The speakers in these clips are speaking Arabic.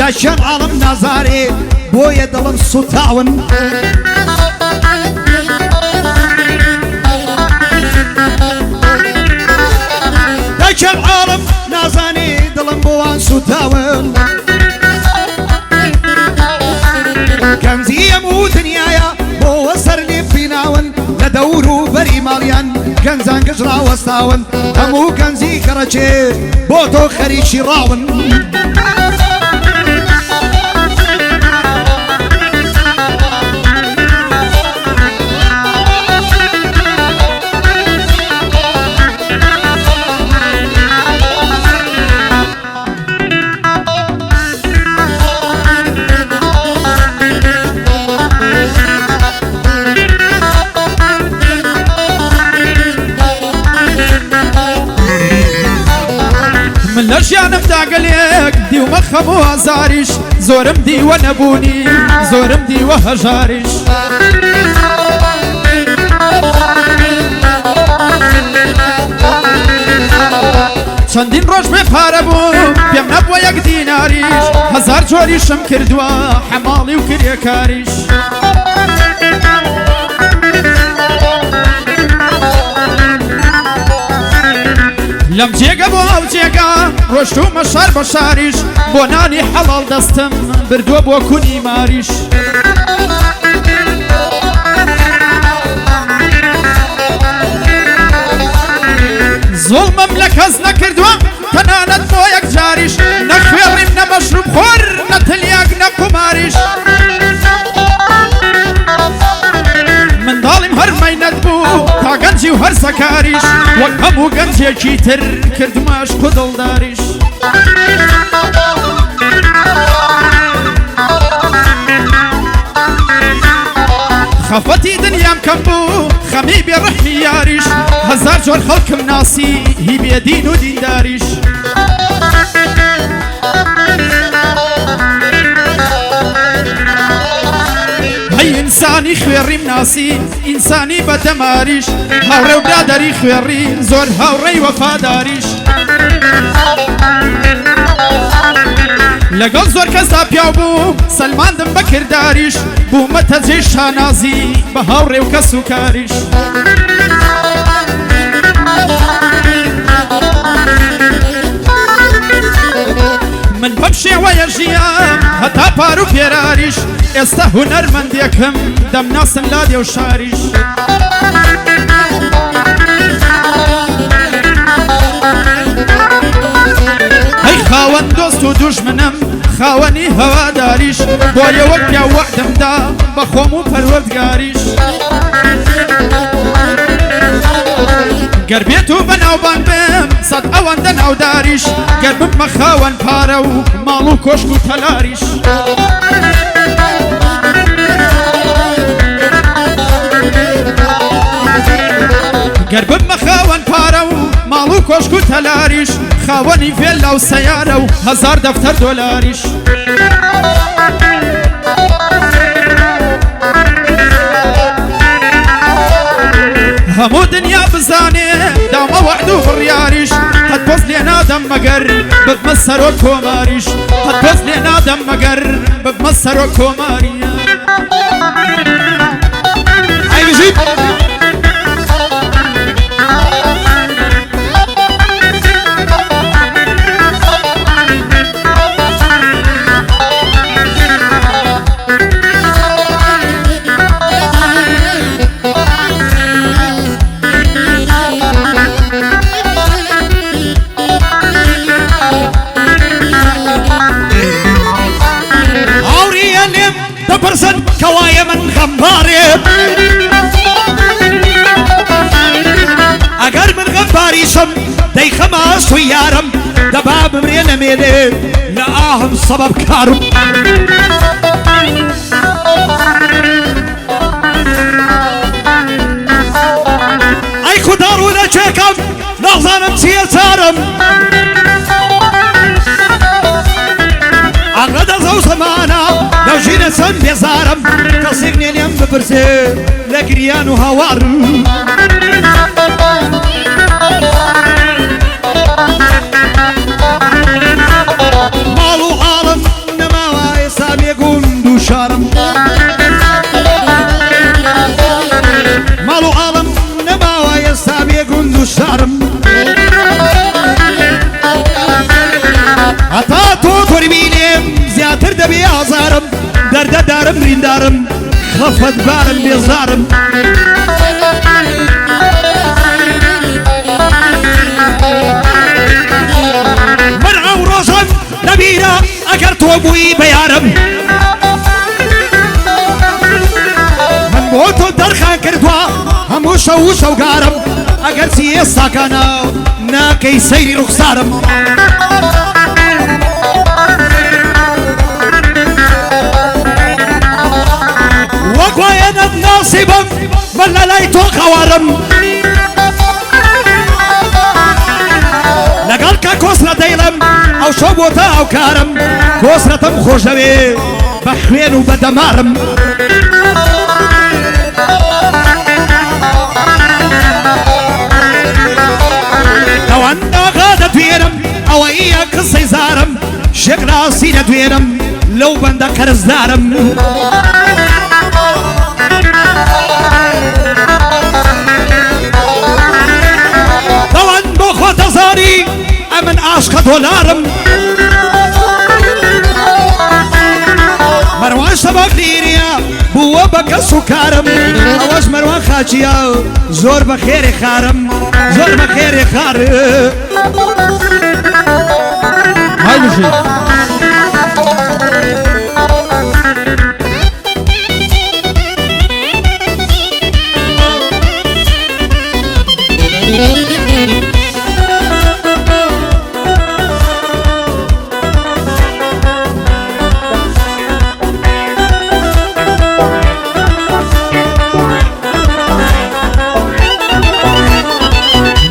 دەچەم عاڵم نازارێ بۆیە دڵم سوتاون دەچەم عاڵم نازانێ دڵم بۆوان سوتاون گەنجی هەموو دنیایە بۆوە سەر لێ بیناون لە دەور و بەری ماڵیان گەنجان گەژراوەستاون هەموو گەنجی کەڕەچێ بۆ تۆ خەریکی ڕاون من لەژیانم داگەلێک دیومە خەم و ئازاریش زۆرم دیوە نەبوونی زۆرم دیوە هەژاریش چەندین ڕۆژ بێ پارە بووم پێم نەبووە یەک دیناریش هەزار جۆریشم کردووە حەماڵی و کریەکاریش لەم جێگە بۆ ئەو جێگە ڕۆشتومە شار بە شاریش بۆ نانی حەڵاڵ دەستم بردووە بۆ کونی ماریش زوڵمم لە کەس نەکردووە تەنانەت بۆ یەک جاریش نەخوێڕیم نە مەشروب خۆر نە تلیاک نە قوماریش منداڵیم هەر مەینەت بوو تا گەنجی و هەر سەکاریش وەک هەموو گەنجێکی تر کردمە عشق و دڵداریش خەفەتی دنیام کەم بوو خەمی بێڕەحمی یاریش هەزار جۆر خەڵکم ناسی هی بێدین و دینداریش ئینسانی خوێڕیم ناسی ئینسانی بەدەماریش هاوڕێ و برادەری خوێڕی زۆر هاوڕێی وەفاداریش لەگەڵ زۆر کەسدا پیاو بوو سەلماندم بە کرداریش بوومەتە جێی شانازی بە هاوڕێ و کەس و کاریش من بەم شێوەیە ژیان هەتا پار و پێراریش ئێستا هونەرمەندێکم دەمناسن لا دێو شاریش ئەی خاوەن دۆست و دوژمنم خاوەنی هەواداریش بۆیە وەک پیا وەعدەمدا بە خۆم و پەروەردگاریش گەر بێت و بەناوبان بم سەد ئەوەندە ناوداریش گەر بمە خاوەن پارە و ماڵ و کۆشک و تەلاریش گەر بمە خاوەن پارە و ماڵ و کۆشک و تەلاریش خاوەنی ڤێلا و سەیارە و هەزار دەفتەر دۆلاریش هەموو دنیا بزانێ دامە وەعد و بڕیاریش هەت پۆست لێ نادەم مەگەر ببمە سەرۆ کۆماریش هەت پۆست لێ نادەم مەگەر ببمە سەرۆ کۆماریە دەپرسن کەوایە من غەمبارێم ئەگەر من غەمباریشم دەیخەمە سوی یارم دەبا بمرێ نەمێنێ لە ئاهم سەبەب کارم ئەی خوددا ڕوونەچێکەم نازانم چییە چارم ئەنقەدە زەو زەمانە لەو ژینە چەند بێزارم کەسێک نێنێم بپرسێ لە گریان و هاوارم ماڵ و عاڵم نەما بریندارم خەفەت بارم بێزارم من ئەو ڕۆژەم لەبیرە ئەگەر تۆ بووی بە یارم من بۆ تۆ دەرخان کردووە هەموو شەو و شەوگارم ئەگەر چی ئێستاکانە ناکەی سەیری ڕوخسارم وەک وایەنت ناسیبم من لە لای تۆ خەوارم لەگەڵ کە کۆسرە دەیڵم ئەو شەو بۆ تا ئەو کارم کۆسرەتم خۆش دەوێ بە خوێن و بە دەمارم ئەوەندەغا دەتوێنم ئەوەیە قسەی زارم شێکراسی دەتوێنم لەو بەندە قەرزدارم دەوەند بۆ خۆ دەزانی ئەمن ئاشقە دۆلارم مەروان شەبەق دیریە بووە بە کەس و کارم ئەوەش مەروان خاچیە زۆر بە خێری خارم زۆر بە خێری خار هاي بشي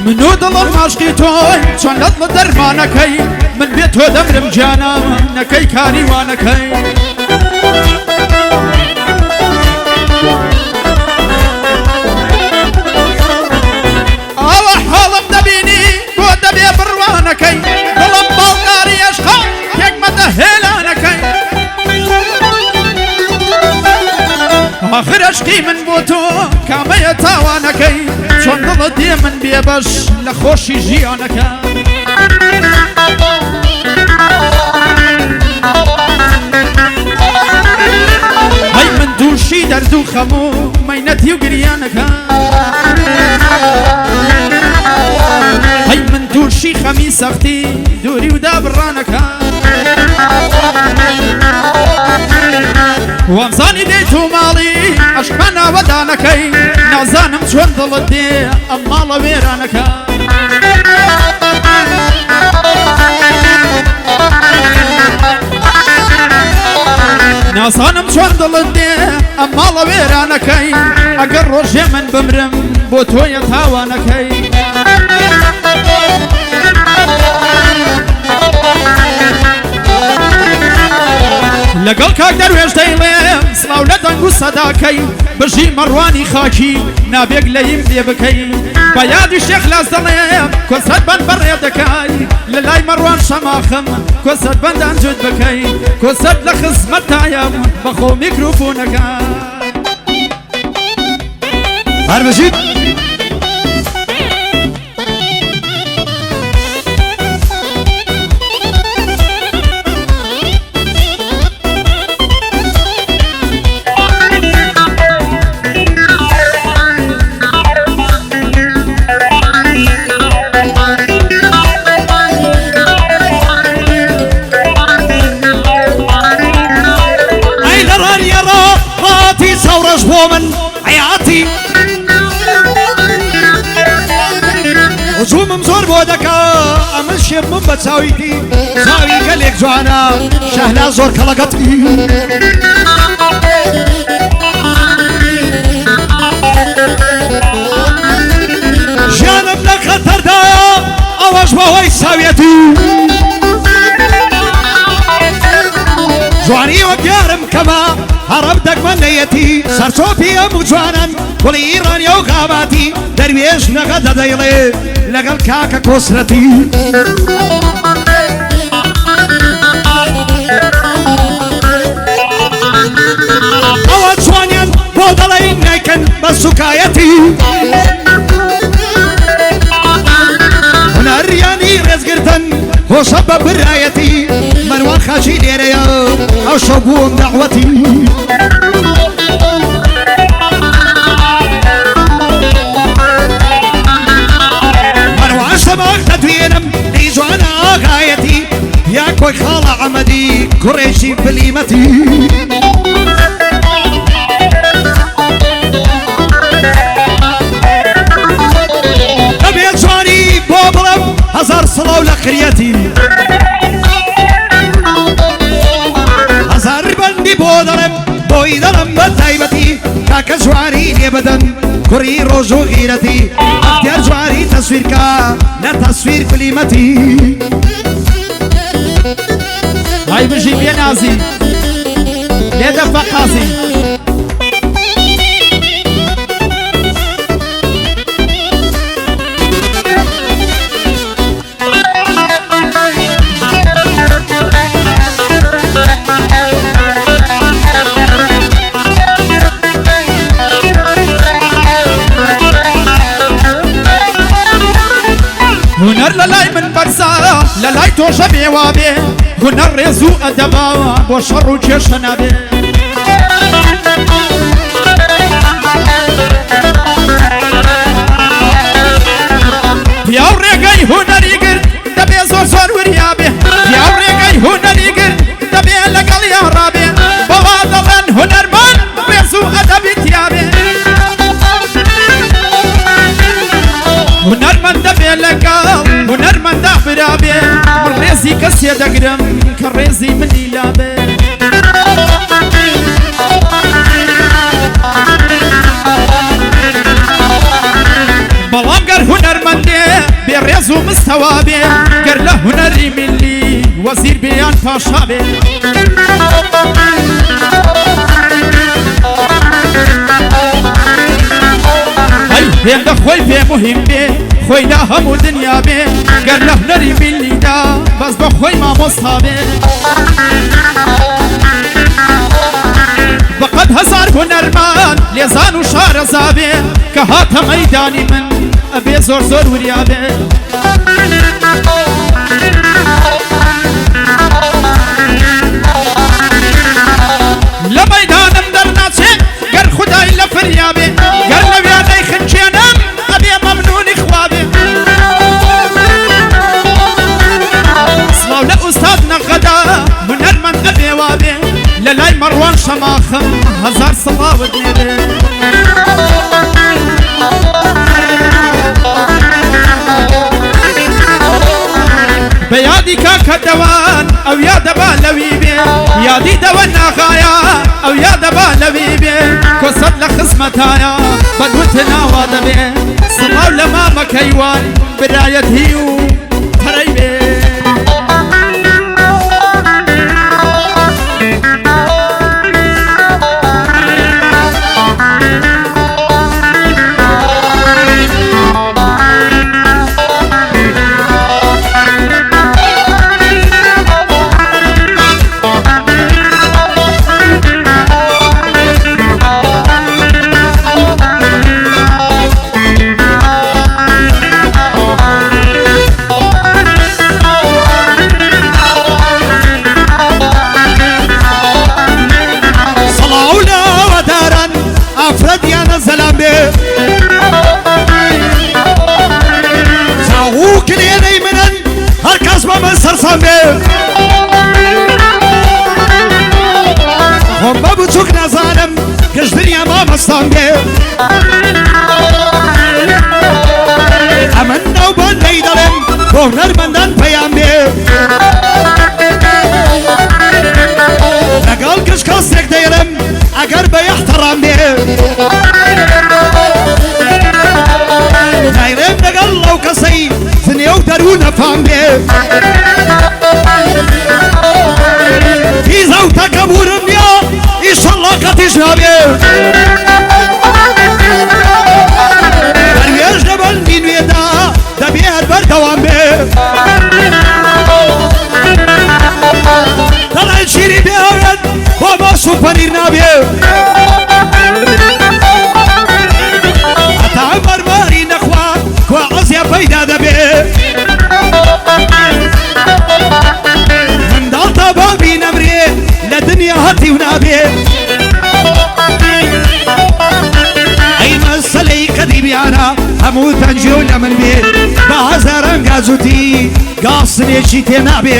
منو دڵم عاشقی تۆی چۆن لەت لە دەرمانەکەی من بێ تۆ دەمرم گیانە نەکەی کاری وانەکەی ئەوە حاڵم دەبینی بۆ دەبێ بڕوانەکەی دڵم باڵداری عێشقا تێکمەدە هێلانەکەی آخر عشقی من بۆ تۆ کامەیە تاوانەکەی چۆن دڵت دێ من بێبەش لە خۆشی ژیانەکە هەی من دووشی دەرد و خەموو مەینەتی و گریانەکە هەی من دووشی خەمی سەختی دووری و دابڕانەکە وامزانی دەی تو ماڵی عەشقە ناوەدانەکەی نازانم چۆن دڵت دێ ئەم ماڵە وێرانەکە نازانم چۆن دڵت دێ ئەم ماڵە وێرانەکەی ئەگەر ڕۆژێ من بمرم بۆ تۆیە تاوانەکەی لەگەڵ کاک دەروێش دەیڵێم سڵاو لە دەنگ و سەداکەی بژی مەڕوانی خاکی نابێک لەیم لێ بکەی بە یادی شێخ لاس دەڵێم کۆسرەت بەند بەڕێ دەکەی لە لای مەڕوان شەماخم کۆسرەت بەندان جوت بکەی کۆسرەت لە خزمەتایە بەخۆ میکرۆفۆنەکە هەربژیت سەوڕەش بۆ من حیاتی هجوومم زۆر بۆ دەکا ئەمە شێبمم بە چاویتی چاوی گەلێک جوانە شەهلا زۆر کەڵەگەتی ژیانم لە خەتەردایە ئەوەش بەهۆی ساویەتی جوانی وەک یارم کەمە هەڕەب دەگمەنەیەتی سەرچۆپی هەموو جوانن گوڵی ئیڕانیا و غاباتی دەروێش نەغە دەدەیڵێ لەگەڵ کاکە کۆسرەتی ئەوە جوانیان بۆ دەڵێین نایکەن بە سوکایەتی هونەریانی ڕێزگرتن هۆشە بە برایەتی مەروان حاجي ليريا أشربون دعوتي مروان سماك تدوينم ليجو أنا غايتي يا كوي خالة عمدي كريشي بليمتي أبيت جواني بوبرم هزار صلاة لقريتي هزار بندي بودرم بويدرم بتايبتي كاك جواني لبدن كري روجو غيرتي اختيار جواني تصوير كا لا تصوير بليمتي هاي بجي بينازي ليدا فقاسي هنر للاي من برزا للاي توجه بيوابي هنر رزو أدبا بوشر وجيشنا بي بياو ريقاي هنر يقر دبي زور زور وريابي بياو ريقاي هنر يقر دبي لقل يا رابي بوادلن هنر من رزو أدبي تيابي هنر من دبي لقل هنر من دابرابي من رزي كسي دقرم كرزي من ليلابي بلام قر هنر من دي برزو مستوابي قر له هنري من لي وزير بيان فاشابي هاي بين خوي في مهم بي خوي لا همو دنيا بي قر له هنري من لي دا بس بخوي ما مصابي بقد هزار هنرمان ليزان وشار زابي كهات ميداني من أبي زور زور وريابي لميدانم درناتي قر خداي لفريابي قر لبيادي خنشينم أبي ممنون إخوابي صلاو لأستاذنا غدا هنرمان أبي وابي للاي مروان شماخم هزار صلاة ودنيبي بيادي كاكا دوان او يا دبا لويبي يادي دوان ناخايا او يا دبا لويبي كسد لخصمتايا بدوتنا وادبي صلاة لما مكيوان براية هيو تريبي هم بابوچوك نزانم كش دنيا ما مستان بي امن نوبان نيدلم بوهنر مندان بيان بي اقل كش كاسك ديرم اگر بيحترام بي دايرم نقل لو كسي ثنيو درون فام بي في زوتا كبورم يا إن شاء الله قتيش نابي درويش جبل مين ويدا دبيه البردوان بي طلع الشيري بيهايد وما سوبرير نابي أتعمر ماري نخوة كوا عزيا بيدا دبي من دالتا بابي هەموو تەنجێ و لە من بێ بە هەزاران گازوتی گاسنێکی تێنابێ